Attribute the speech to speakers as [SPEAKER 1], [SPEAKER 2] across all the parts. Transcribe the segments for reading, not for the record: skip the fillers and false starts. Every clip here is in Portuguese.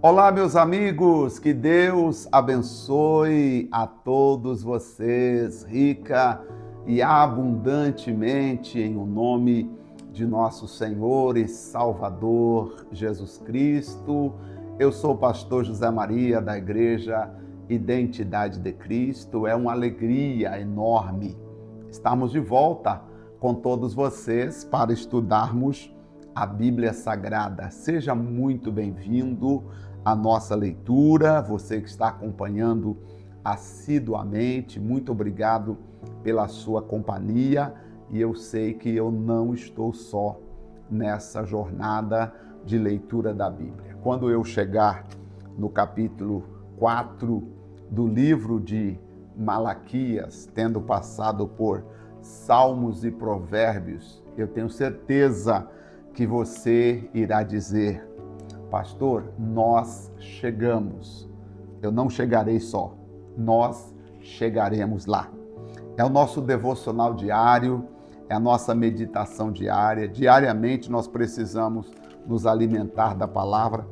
[SPEAKER 1] Olá, meus amigos, que Deus abençoe a todos vocês, rica e abundantemente, em o nome de nosso Senhor e Salvador Jesus Cristo. Eu sou o pastor José Maria, da Igreja Identidade de Cristo. É uma alegria enorme estarmos de volta com todos vocês para estudarmos a Bíblia Sagrada. Seja muito bem-vindo à nossa leitura, você que está acompanhando assiduamente, muito obrigado pela sua companhia, e eu sei que eu não estou só nessa jornada de leitura da Bíblia. Quando eu chegar no capítulo 4 do livro de Malaquias, tendo passado por Salmos e Provérbios, eu tenho certeza que você irá dizer: pastor, nós chegamos. Eu não chegarei só, nós chegaremos lá. É o nosso devocional diário, é a nossa meditação diária. Diariamente nós precisamos nos alimentar da palavra.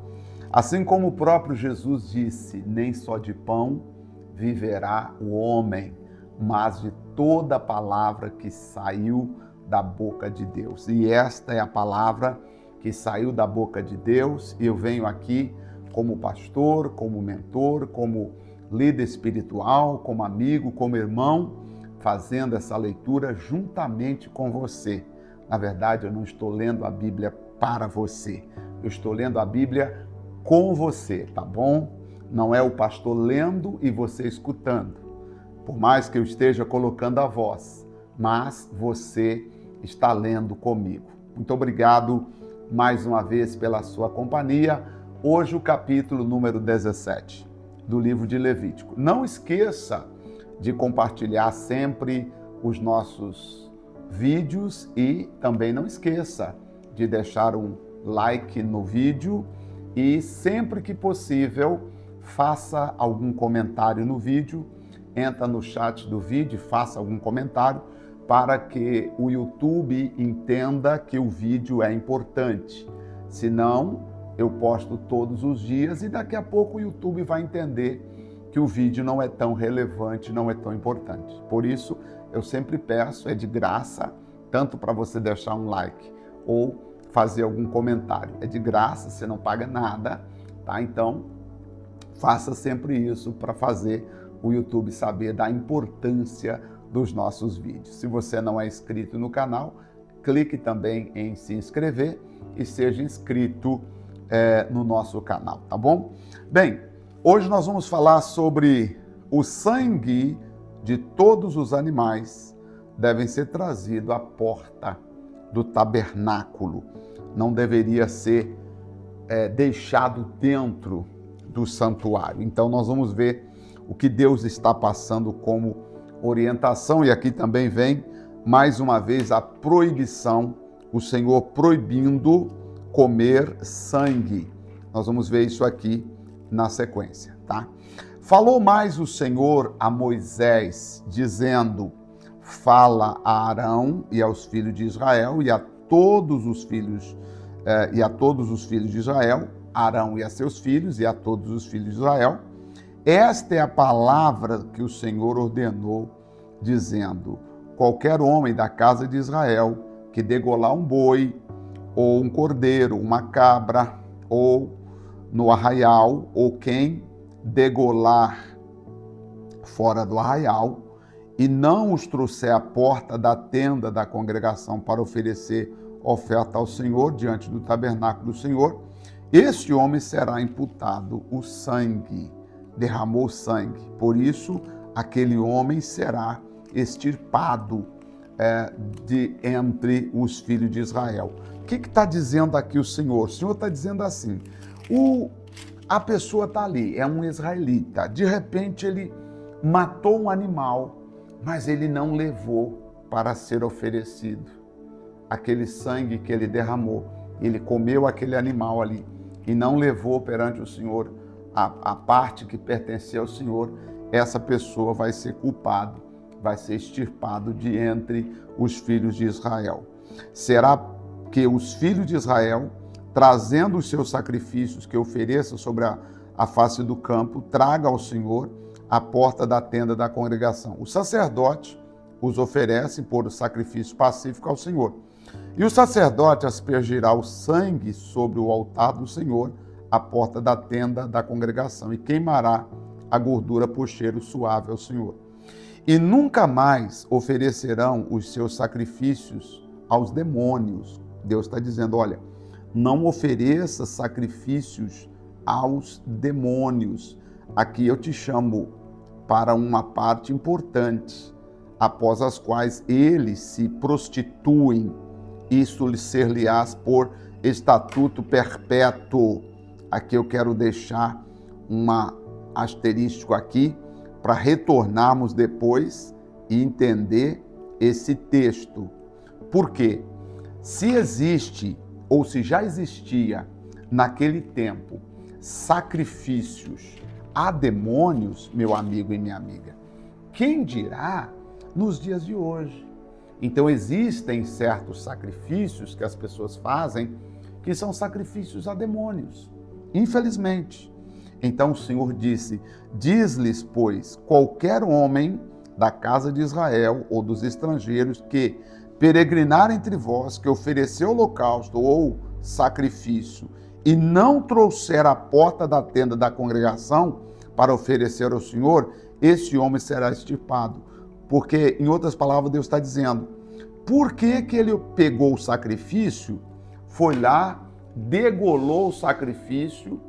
[SPEAKER 1] Assim como o próprio Jesus disse: nem só de pão viverá o homem, mas de toda a palavra que saiu da boca de Deus. E esta é a palavra que saiu da boca de Deus, e eu venho aqui como pastor, como mentor, como líder espiritual, como amigo, como irmão, fazendo essa leitura juntamente com você. Na verdade, eu não estou lendo a Bíblia para você, eu estou lendo a Bíblia com você, tá bom? Não é o pastor lendo e você escutando, por mais que eu esteja colocando a voz, mas você está lendo comigo. Muito obrigado mais uma vez pela sua companhia. Hoje o capítulo número 17 do livro de Levítico. Não esqueça de compartilhar sempre os nossos vídeos e também não esqueça de deixar um like no vídeo e sempre que possível faça algum comentário no vídeo. Entra no chat do vídeo e faça algum comentário para que o YouTube entenda que o vídeo é importante. Senão, eu posto todos os dias e daqui a pouco o YouTube vai entender que o vídeo não é tão relevante, não é tão importante. Por isso, eu sempre peço, é de graça, tanto para você deixar um like ou fazer algum comentário. É de graça, você não paga nada, tá? Então, faça sempre isso para fazer o YouTube saber da importância dos nossos vídeos. Se você não é inscrito no canal, clique também em se inscrever e seja inscrito no nosso canal, tá bom? Bem, hoje nós vamos falar sobre o sangue de todos os animais devem ser trazido à porta do tabernáculo. Não deveria ser deixado dentro do santuário. Então nós vamos ver o que Deus está passando como orientação, e aqui também vem mais uma vez a proibição, o Senhor proibindo comer sangue. Nós vamos ver isso aqui na sequência, tá? Falou mais o Senhor a Moisés, dizendo: fala a Arão e aos filhos de Israel e a todos os filhos de Israel, Arão e a seus filhos e a todos os filhos de Israel. Esta é a palavra que o Senhor ordenou, dizendo: qualquer homem da casa de Israel que degolar um boi, ou um cordeiro, uma cabra, ou no arraial, ou quem degolar fora do arraial, e não os trouxer à porta da tenda da congregação para oferecer oferta ao Senhor diante do tabernáculo do Senhor, este homem será imputado o sangue. Derramou sangue, por isso aquele homem será extirpado de entre os filhos de Israel. O que está dizendo aqui o Senhor? O Senhor está dizendo assim: a pessoa está ali, é um israelita, de repente ele matou um animal, mas ele não levou para ser oferecido. Aquele sangue que ele derramou, ele comeu aquele animal ali e não levou perante o Senhor a parte que pertencia ao Senhor. Essa pessoa vai ser culpado, vai ser extirpado de entre os filhos de Israel. Será que os filhos de Israel trazendo os seus sacrifícios que ofereça sobre a face do campo, traga ao Senhor à porta da tenda da congregação. O sacerdote os oferece por sacrifício pacífico ao Senhor. E o sacerdote aspergirá o sangue sobre o altar do Senhor, à porta da tenda da congregação, e queimará a gordura por cheiro suave ao Senhor. E nunca mais oferecerão os seus sacrifícios aos demônios. Deus está dizendo, olha, não ofereça sacrifícios aos demônios. Aqui eu te chamo para uma parte importante, após as quais eles se prostituem. Isso lhe ser-lhe-ás por estatuto perpétuo. Aqui eu quero deixar um asterístico aqui, para retornarmos depois e entender esse texto. Por quê? Se existe, ou se já existia naquele tempo, sacrifícios a demônios, meu amigo e minha amiga, quem dirá nos dias de hoje? Então existem certos sacrifícios que as pessoas fazem que são sacrifícios a demônios, infelizmente. Então o Senhor disse, diz-lhes, pois, qualquer homem da casa de Israel ou dos estrangeiros que peregrinar entre vós, que oferecer holocausto ou sacrifício e não trouxer a porta da tenda da congregação para oferecer ao Senhor, esse homem será extirpado. Porque, em outras palavras, Deus está dizendo, por que ele pegou o sacrifício, foi lá, degolou o sacrifício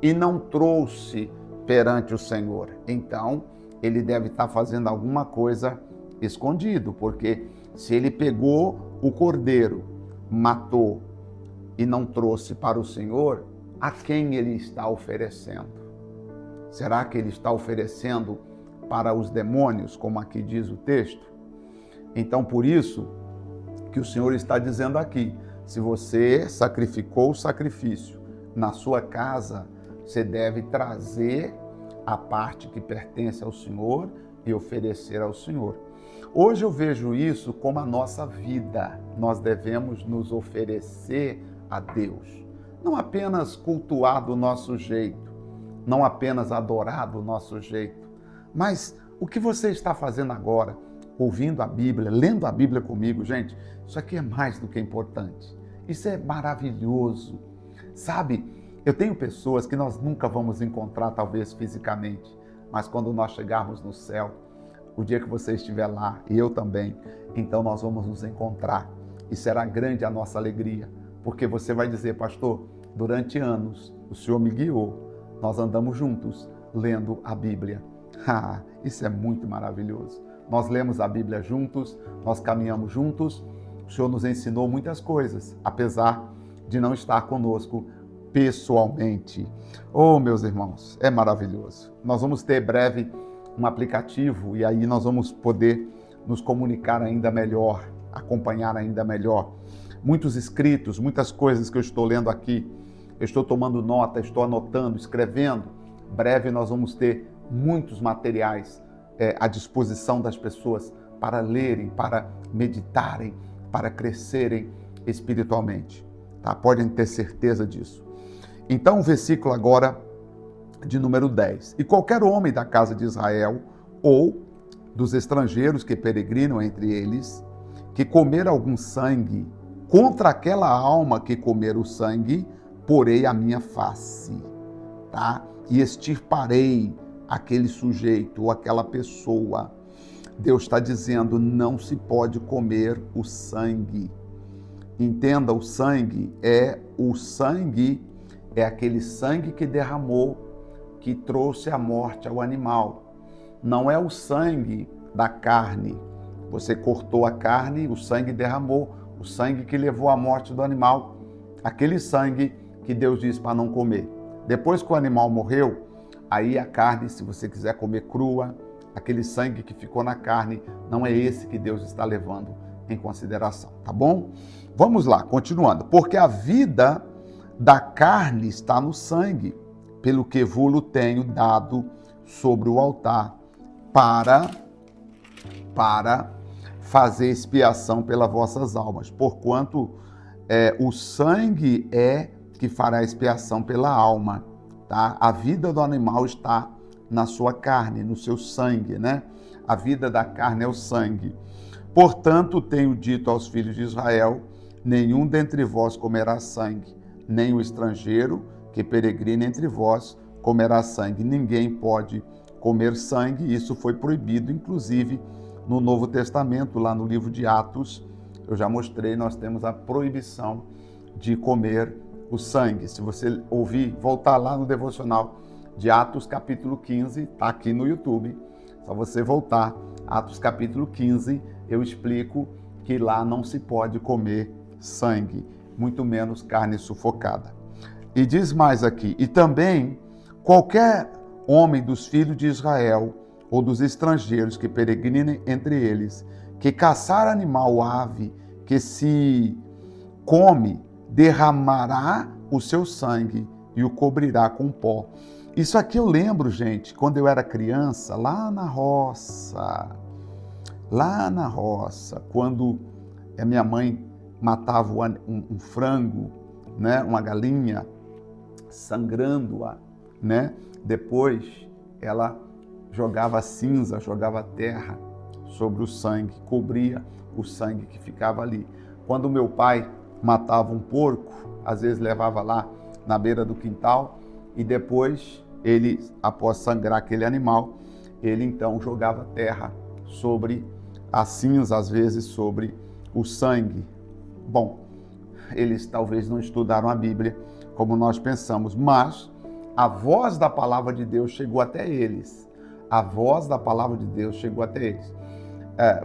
[SPEAKER 1] e não trouxe perante o Senhor? Então, ele deve estar fazendo alguma coisa escondido, porque se ele pegou o cordeiro, matou e não trouxe para o Senhor, a quem ele está oferecendo? Será que ele está oferecendo para os demônios, como aqui diz o texto? Então, por isso que o Senhor está dizendo aqui, se você sacrificou o sacrifício na sua casa, você deve trazer a parte que pertence ao Senhor e oferecer ao Senhor. Hoje eu vejo isso como a nossa vida. Nós devemos nos oferecer a Deus. Não apenas cultuar do nosso jeito, não apenas adorar do nosso jeito, mas o que você está fazendo agora, ouvindo a Bíblia, lendo a Bíblia comigo, gente, isso aqui é mais do que importante. Isso é maravilhoso. Sabe, eu tenho pessoas que nós nunca vamos encontrar, talvez fisicamente, mas quando nós chegarmos no céu, o dia que você estiver lá, e eu também, então nós vamos nos encontrar. E será grande a nossa alegria, porque você vai dizer, pastor, durante anos o Senhor me guiou, nós andamos juntos lendo a Bíblia. Isso é muito maravilhoso. Nós lemos a Bíblia juntos, nós caminhamos juntos, o Senhor nos ensinou muitas coisas, apesar de não estar conosco pessoalmente. Oh, meus irmãos, é maravilhoso. Nós vamos ter breve um aplicativo e aí nós vamos poder nos comunicar ainda melhor, acompanhar ainda melhor. Muitos escritos, muitas coisas que eu estou lendo aqui, eu estou tomando nota, estou anotando, escrevendo. Breve nós vamos ter muitos materiais à disposição das pessoas para lerem, para meditarem, para crescerem espiritualmente. Tá? Podem ter certeza disso. Então, o versículo agora de número 10. E qualquer homem da casa de Israel ou dos estrangeiros que peregrinam entre eles, que comer algum sangue, contra aquela alma que comer o sangue, porei a minha face, tá? E extirparei aquele sujeito ou aquela pessoa. Deus está dizendo, não se pode comer o sangue. Entenda, o sangue é aquele sangue que derramou, que trouxe a morte ao animal. Não é o sangue da carne. Você cortou a carne, o sangue derramou, o sangue que levou à morte do animal, aquele sangue que Deus diz para não comer. Depois que o animal morreu, aí a carne, se você quiser comer crua, aquele sangue que ficou na carne, não é esse que Deus está levando em consideração, tá bom? Vamos lá, continuando. Porque a vida da carne está no sangue, pelo que vos tenho dado sobre o altar, para fazer expiação pelas vossas almas, porquanto o sangue é que fará expiação pela alma, tá? A vida do animal está na sua carne, no seu sangue, né? A vida da carne é o sangue. Portanto, tenho dito aos filhos de Israel: nenhum dentre vós comerá sangue, nem o estrangeiro que peregrina entre vós comerá sangue. Ninguém pode comer sangue, isso foi proibido, inclusive no Novo Testamento, lá no livro de Atos, eu já mostrei, nós temos a proibição de comer o sangue. Se você ouvir, voltar lá no devocional de Atos capítulo 15, está aqui no YouTube, só você voltar, Atos capítulo 15, eu explico que lá não se pode comer sangue, muito menos carne sufocada. E diz mais aqui: e também qualquer homem dos filhos de Israel ou dos estrangeiros que peregrinem entre eles, que caçar animal ou ave que se come, derramará o seu sangue e o cobrirá com pó. Isso aqui eu lembro, gente, quando eu era criança, lá na roça, quando a minha mãe matava um frango, né, uma galinha, sangrando-a, né? Depois ela jogava cinza, jogava terra sobre o sangue, cobria o sangue que ficava ali. Quando meu pai matava um porco, às vezes levava lá na beira do quintal e depois ele, após sangrar aquele animal, ele então jogava terra sobre a cinza, às vezes sobre o sangue. Bom, eles talvez não estudaram a Bíblia como nós pensamos, mas a voz da palavra de Deus chegou até eles. A voz da palavra de Deus chegou até eles.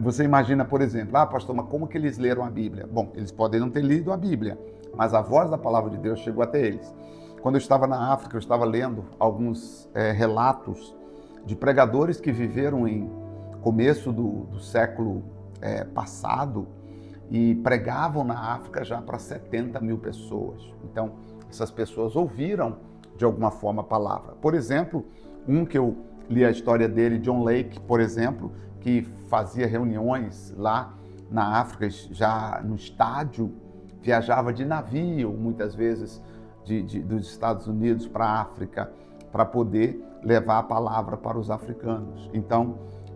[SPEAKER 1] Você imagina, por exemplo, pastor, mas como que eles leram a Bíblia? Bom, eles podem não ter lido a Bíblia, mas a voz da palavra de Deus chegou até eles. Quando eu estava na África, eu estava lendo alguns relatos de pregadores que viveram em começo do século passado e pregavam na África já para 70 mil pessoas. Então, essas pessoas ouviram de alguma forma a palavra. Por exemplo, um que eu li a história dele, John Lake, por exemplo, que fazia reuniões lá na África, já no estádio, viajava de navio, muitas vezes, dos Estados Unidos para a África, para poder levar a palavra para os africanos. Então,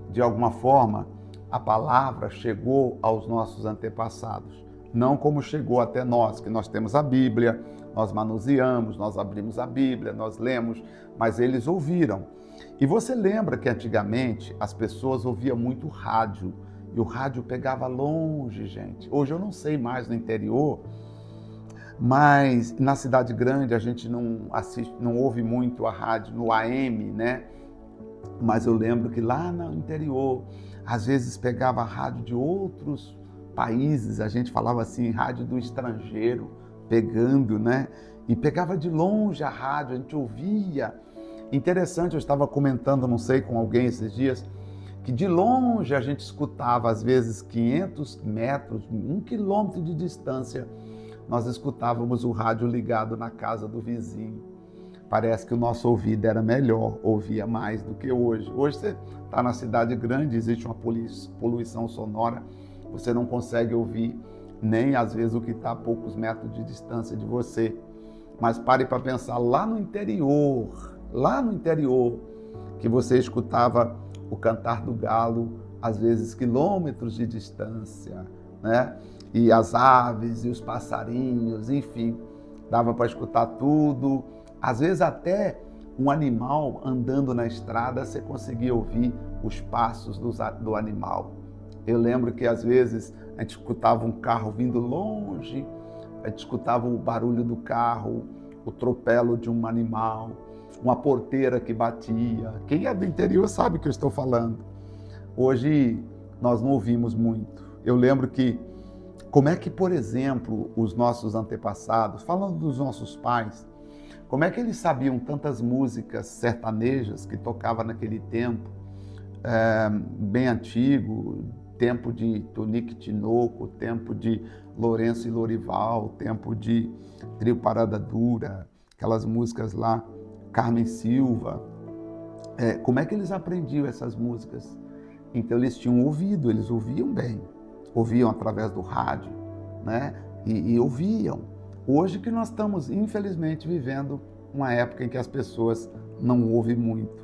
[SPEAKER 1] de alguma forma, a palavra chegou aos nossos antepassados, não como chegou até nós, que nós temos a Bíblia, nós manuseamos, nós abrimos a Bíblia, nós lemos, mas eles ouviram. E você lembra que antigamente as pessoas ouviam muito rádio, e o rádio pegava longe, gente. Hoje eu não sei mais no interior, mas na cidade grande a gente não ouve muito a rádio no AM, né? Mas eu lembro que lá no interior, às vezes pegava a rádio de outros países, a gente falava assim, rádio do estrangeiro, pegando, né? E pegava de longe a rádio, a gente ouvia. Interessante, eu estava comentando, não sei, com alguém esses dias, que de longe a gente escutava, às vezes 500 metros, 1 quilômetro de distância, nós escutávamos o rádio ligado na casa do vizinho. Parece que o nosso ouvido era melhor, ouvia mais do que hoje. Hoje você está na cidade grande, existe uma poluição sonora, você não consegue ouvir nem às vezes o que está a poucos metros de distância de você. Mas pare para pensar lá no interior, que você escutava o cantar do galo, às vezes quilômetros de distância, né? E as aves e os passarinhos, enfim, dava para escutar tudo. Às vezes até um animal andando na estrada, você conseguia ouvir os passos do animal. Eu lembro que às vezes a gente escutava um carro vindo longe, a gente escutava o barulho do carro, o tropelo de um animal, uma porteira que batia. Quem é do interior sabe o que eu estou falando. Hoje nós não ouvimos muito. Eu lembro que, como é que, por exemplo, os nossos antepassados, falando dos nossos pais, como é que eles sabiam tantas músicas sertanejas que tocavam naquele tempo, bem antigo, tempo de Tonico e Tinoco, tempo de Lourenço e Lorival, tempo de Trio Parada Dura, aquelas músicas lá, Carmen Silva. Como é que eles aprendiam essas músicas? Então eles tinham ouvido, eles ouviam bem, ouviam através do rádio, né? E ouviam. Hoje que nós estamos, infelizmente, vivendo uma época em que as pessoas não ouvem muito.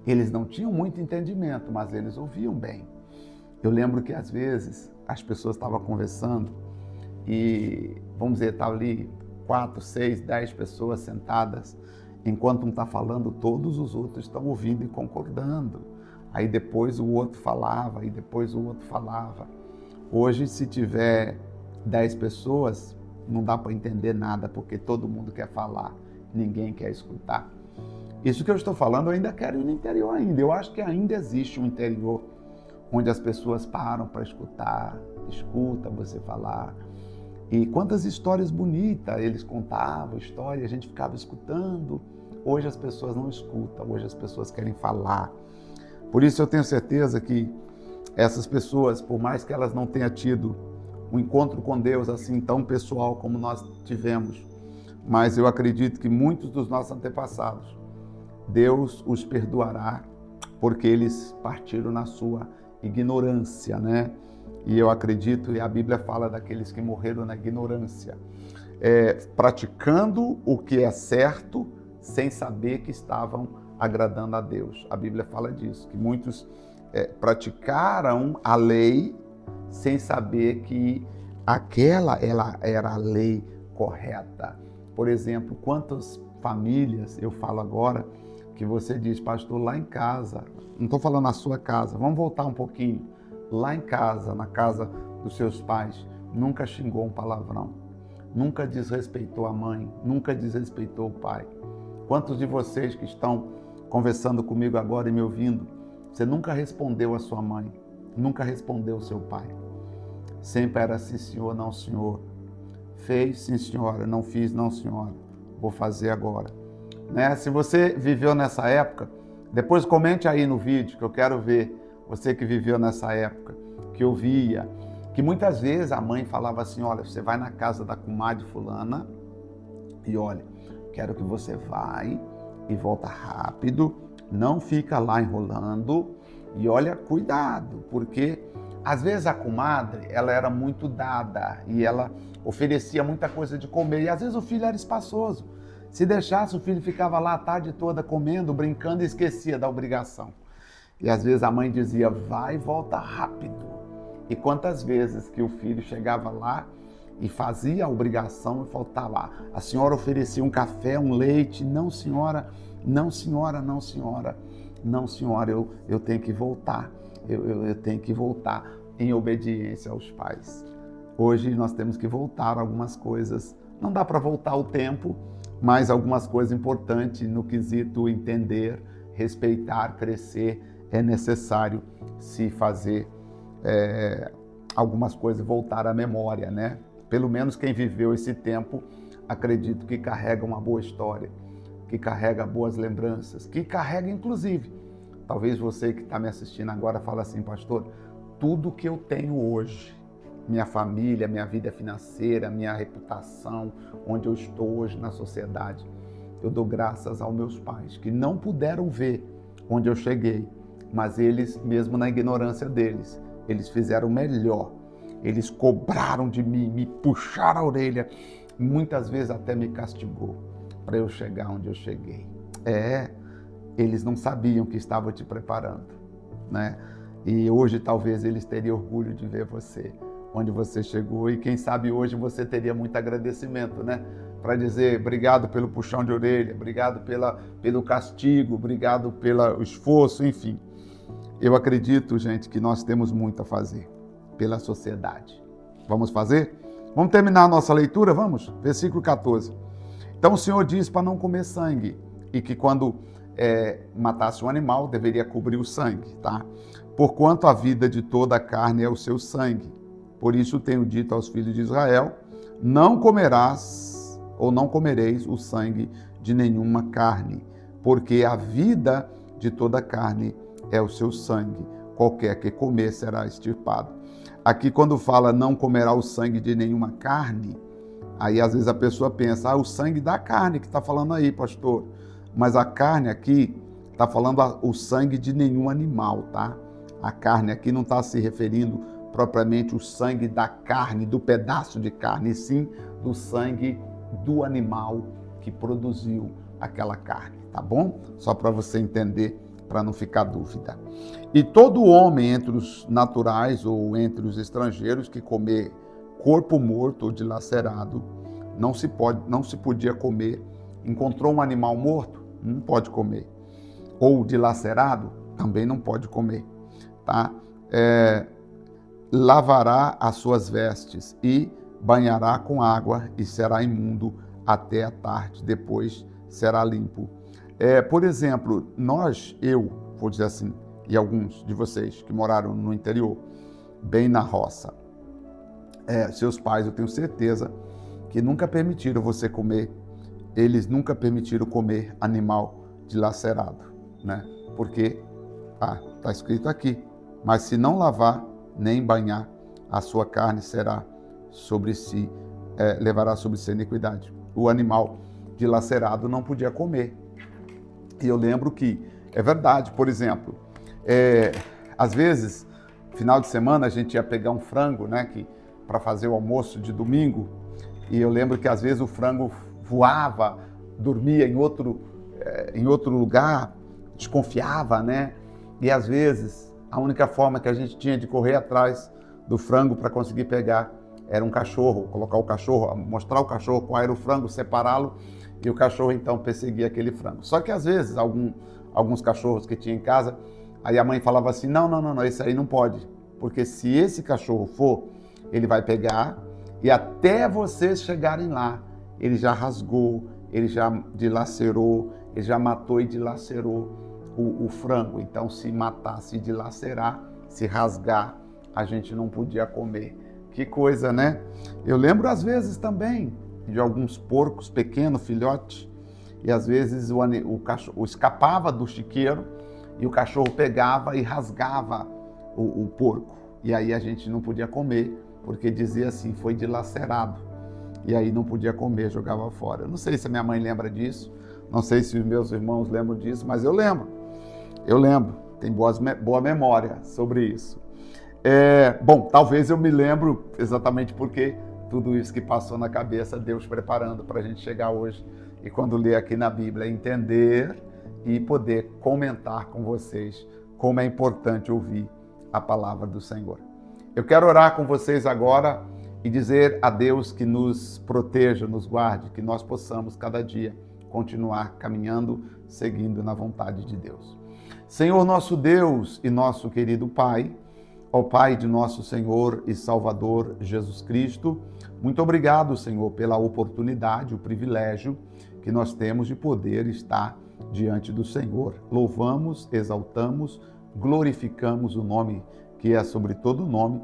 [SPEAKER 1] Eles não tinham muito entendimento, mas eles ouviam bem. Eu lembro que às vezes as pessoas estavam conversando e, vamos dizer, estavam ali 4, 6, 10 pessoas sentadas. Enquanto um está falando, todos os outros estão ouvindo e concordando. Aí depois o outro falava, e depois o outro falava. Hoje, se tiver 10 pessoas, não dá para entender nada, porque todo mundo quer falar, ninguém quer escutar. Isso que eu estou falando, eu ainda quero ir no interior ainda. Eu acho que ainda existe um interior onde as pessoas param para escutar, escuta você falar. E quantas histórias bonitas eles contavam, história, a gente ficava escutando. Hoje as pessoas não escutam, hoje as pessoas querem falar. Por isso eu tenho certeza que essas pessoas, por mais que elas não tenham tido um encontro com Deus assim tão pessoal como nós tivemos, mas eu acredito que muitos dos nossos antepassados, Deus os perdoará, porque eles partiram na sua ignorância, né? E eu acredito, e a Bíblia fala daqueles que morreram na ignorância, praticando o que é certo, sem saber que estavam agradando a Deus. A Bíblia fala disso, que muitos praticaram a lei sem saber que ela era a lei correta. Por exemplo, quantas famílias, eu falo agora, que você diz, pastor, lá em casa, não estou falando na sua casa, vamos voltar um pouquinho, lá em casa, na casa dos seus pais, nunca xingou um palavrão, nunca desrespeitou a mãe, nunca desrespeitou o pai. Quantos de vocês que estão conversando comigo agora e me ouvindo, você nunca respondeu a sua mãe, nunca respondeu o seu pai? Sempre era sim senhor, não senhor. Fez, sim senhora, não fiz, não senhora. Vou fazer agora. Né? Se você viveu nessa época, depois comente aí no vídeo, que eu quero ver você que viveu nessa época, que ouvia, que muitas vezes a mãe falava assim, olha, você vai na casa da comadre fulana e olha, quero que você vai e volta rápido, não fica lá enrolando e olha, cuidado, porque às vezes a comadre, ela era muito dada e ela oferecia muita coisa de comer e às vezes o filho era espaçoso. Se deixasse, o filho ficava lá a tarde toda comendo, brincando e esquecia da obrigação. E às vezes a mãe dizia, vai e volta rápido. E quantas vezes que o filho chegava lá e fazia a obrigação e faltava lá. A senhora oferecia um café, um leite. Não, senhora, não, senhora, não, senhora. Não, senhora, eu tenho que voltar. Eu tenho que voltar em obediência aos pais. Hoje nós temos que voltar algumas coisas. Não dá para voltar o tempo, mas algumas coisas importantes no quesito entender, respeitar, crescer, é necessário se fazer algumas coisas voltar à memória, né? Pelo menos quem viveu esse tempo, acredito que carrega uma boa história, que carrega boas lembranças, que carrega inclusive, talvez você que está me assistindo agora fala assim, pastor, tudo que eu tenho hoje, minha família, minha vida financeira, minha reputação, onde eu estou hoje na sociedade, eu dou graças aos meus pais, que não puderam ver onde eu cheguei, mas eles, mesmo na ignorância deles, eles fizeram o melhor. Eles cobraram de mim, me puxaram a orelha, muitas vezes até me castigou para eu chegar onde eu cheguei. Eles não sabiam que estava te preparando, né? E hoje talvez eles teriam orgulho de ver você, onde você chegou, e quem sabe hoje você teria muito agradecimento, né? Para dizer obrigado pelo puxão de orelha, obrigado pelo castigo, obrigado pelo esforço, enfim. Eu acredito, gente, que nós temos muito a fazer pela sociedade. Vamos fazer? Vamos terminar a nossa leitura? Vamos? Versículo 14. Então o Senhor diz para não comer sangue e que quando matasse um animal deveria cobrir o sangue, tá? Porquanto a vida de toda a carne é o seu sangue. Por isso tenho dito aos filhos de Israel, não comerás ou não comereis o sangue de nenhuma carne, porque a vida de toda a carne é o seu sangue. Qualquer que comer será extirpado. Aqui quando fala não comerá o sangue de nenhuma carne, aí às vezes a pessoa pensa, o sangue da carne que está falando aí, pastor. Mas a carne aqui está falando o sangue de nenhum animal, tá? A carne aqui não está se referindo propriamente o sangue da carne, do pedaço de carne, e sim do sangue do animal que produziu aquela carne, tá bom? Só para você entender, para não ficar dúvida. E todo homem entre os naturais ou entre os estrangeiros que comer corpo morto ou dilacerado, não se podia comer. Encontrou um animal morto, não pode comer. Ou dilacerado, também não pode comer, tá? Lavará as suas vestes e banhará com água e será imundo até a tarde, depois será limpo. Por exemplo, eu vou dizer assim, e alguns de vocês que moraram no interior, bem na roça, seus pais, eu tenho certeza, que nunca permitiram você comer, eles nunca permitiram comer animal dilacerado, né? Porque, está escrito aqui, mas se não lavar, nem banhar, a sua carne será sobre si, levará sobre si a iniquidade. O animal dilacerado não podia comer. E eu lembro que, é verdade, por exemplo, às vezes, final de semana, a gente ia pegar um frango, né, para fazer o almoço de domingo, e eu lembro que às vezes o frango voava, dormia em outro lugar, desconfiava, né? E às vezes a única forma que a gente tinha de correr atrás do frango para conseguir pegar era um cachorro, colocar o cachorro, mostrar o cachorro qual era o frango, separá-lo, e o cachorro então perseguia aquele frango. Só que às vezes alguns cachorros que tinha em casa, aí a mãe falava assim, não, esse aí não pode, porque se esse cachorro for, ele vai pegar e até vocês chegarem lá, ele já rasgou, ele já dilacerou, ele já matou e dilacerou o frango. Então, se matar, se dilacerar, se rasgar, a gente não podia comer. Que coisa, né? Eu lembro às vezes também de alguns porcos pequenos, filhotes, e às vezes o cachorro escapava do chiqueiro e o cachorro pegava e rasgava o porco. E aí a gente não podia comer, porque dizia assim, foi dilacerado. E aí não podia comer, jogava fora. Eu não sei se a minha mãe lembra disso, não sei se os meus irmãos lembram disso, mas eu lembro. Tenho boa memória sobre isso. Bom, talvez eu me lembro exatamente porque tudo isso que passou na cabeça, Deus preparando para a gente chegar hoje e quando ler aqui na Bíblia, entender e poder comentar com vocês como é importante ouvir a palavra do Senhor. Eu quero orar com vocês agora e dizer a Deus que nos proteja, nos guarde, que nós possamos cada dia continuar caminhando, seguindo na vontade de Deus. Senhor nosso Deus e nosso querido Pai, ó Pai de nosso Senhor e Salvador Jesus Cristo, muito obrigado, Senhor, pela oportunidade, o privilégio que nós temos de poder estar diante do Senhor. Louvamos, exaltamos, glorificamos o nome que é sobre todo nome,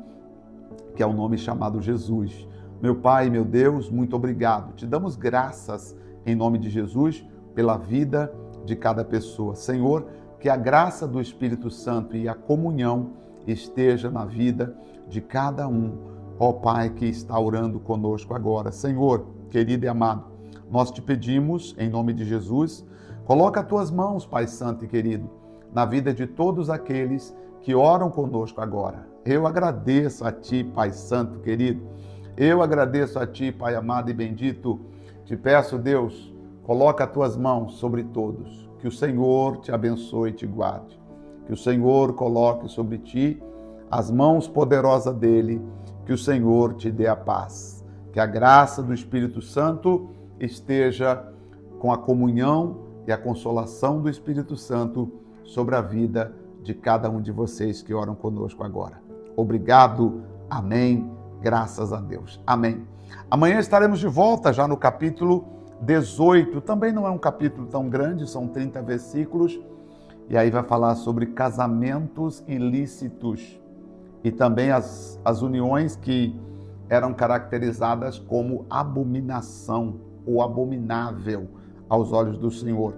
[SPEAKER 1] que é o nome chamado Jesus. Meu Pai, meu Deus, muito obrigado. Te damos graças em nome de Jesus pela vida de cada pessoa. Senhor, que a graça do Espírito Santo e a comunhão esteja na vida de cada um, ó Pai, que está orando conosco agora. Senhor, querido e amado, nós te pedimos, em nome de Jesus, coloca as tuas mãos, Pai Santo e querido, na vida de todos aqueles que oram conosco agora. Eu agradeço a Ti, Pai Santo, querido. Eu agradeço a Ti, Pai amado e bendito. Te peço, Deus, coloca as Tuas mãos sobre todos. Que o Senhor te abençoe e te guarde. Que o Senhor coloque sobre ti as mãos poderosas dele. Que o Senhor te dê a paz. Que a graça do Espírito Santo esteja com a comunhão e a consolação do Espírito Santo sobre a vida de cada um de vocês que oram conosco agora. Obrigado. Amém. Graças a Deus. Amém. Amanhã estaremos de volta já no capítulo 18. Também não é um capítulo tão grande, são 30 versículos. E aí vai falar sobre casamentos ilícitos e também as uniões que eram caracterizadas como abominação ou abominável aos olhos do Senhor.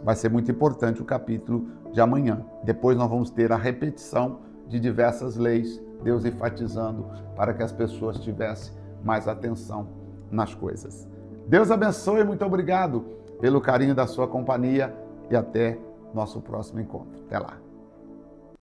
[SPEAKER 1] Vai ser muito importante o capítulo de amanhã. Depois nós vamos ter a repetição de diversas leis, Deus enfatizando para que as pessoas tivessem mais atenção nas coisas. Deus abençoe, muito obrigado pelo carinho da sua companhia e até nosso próximo encontro. Até lá.